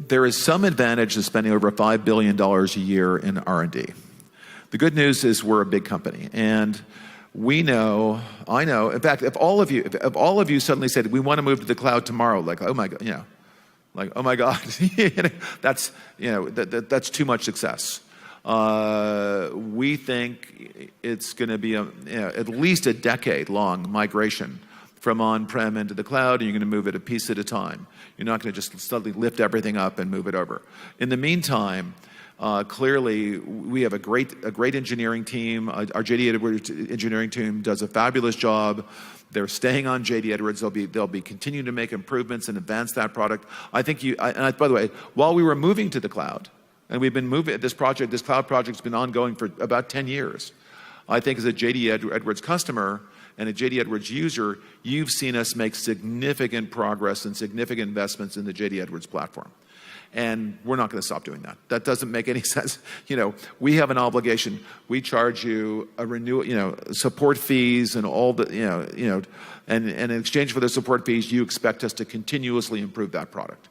there is some advantage to spending over $5 billion a year in R&D. The good news is we're a big company, and we know, I know, in fact, if all of you suddenly said, we want to move to the cloud tomorrow, like, oh my God, that's too much success. We think it's going to be at least a decade-long migration from on-prem into the cloud, and you're going to move it a piece at a time. You're not going to just suddenly lift everything up and move it over. In the meantime, clearly, we have a great engineering team. Our JD Edwards engineering team does a fabulous job. They're staying on JD Edwards. They'll be continuing to make improvements and advance that product. I think by the way, while we were moving to the cloud, and we've been moving this cloud project's been ongoing for about 10 years. I think as a JD Edwards customer and a JD Edwards user, you've seen us make significant progress and significant investments in the JD Edwards platform. And we're not going to stop doing that. That doesn't make any sense. We have an obligation. We charge you a renewal, support fees and all the, and in exchange for the support fees, you expect us to continuously improve that product.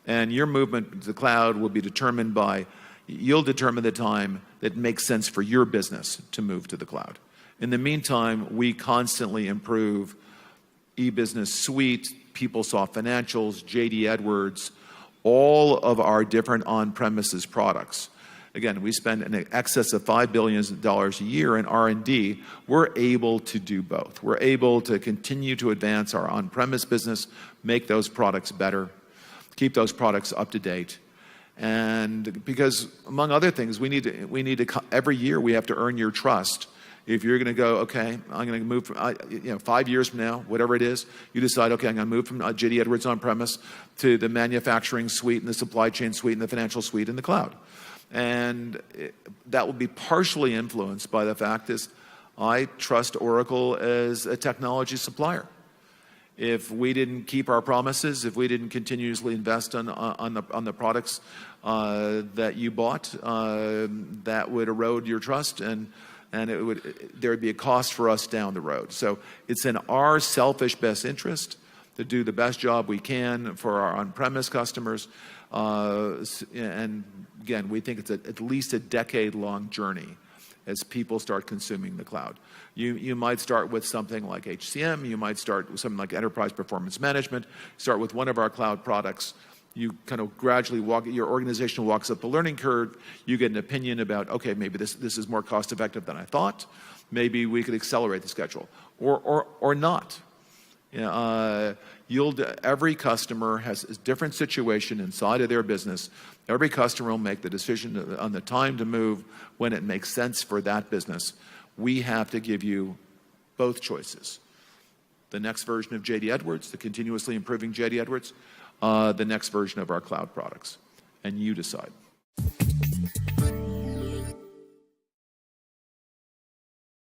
And your movement to the cloud will be determined by, you'll determine the time that makes sense for your business to move to the cloud. In the meantime, we constantly improve eBusiness Suite, PeopleSoft Financials, JD Edwards, all of our different on-premises products. Again, we spend in excess of $5 billion a year in R&D. We're able to do both. We're able to continue to advance our on-premise business, make those products better, keep those products up to date. And because, among other things, we need to every year we have to earn your trust. If you're going to go, okay, I'm going to move from, 5 years from now, whatever it is, you decide, okay, I'm going to move from JD Edwards on-premise to the manufacturing suite and the supply chain suite and the financial suite in the cloud. And that will be partially influenced by the fact is I trust Oracle as a technology supplier. If we didn't keep our promises, if we didn't continuously invest on the products that you bought, that would erode your trust, and there would be a cost for us down the road. So it's in our selfish best interest to do the best job we can for our on-premise customers. And again, we think it's at least a decade-long journey as people start consuming the cloud. You might start with something like HCM. You might start with something like Enterprise Performance Management. Start with one of our cloud products. You kind of gradually your organization walks up the learning curve. You get an opinion about, okay, maybe this is more cost effective than I thought. Maybe we could accelerate the schedule, or not. Every customer has a different situation inside of their business. Every customer will make the decision on the time to move when it makes sense for that business. We have to give you both choices. The next version of JD Edwards, the continuously improving JD Edwards, the next version of our cloud products. And you decide.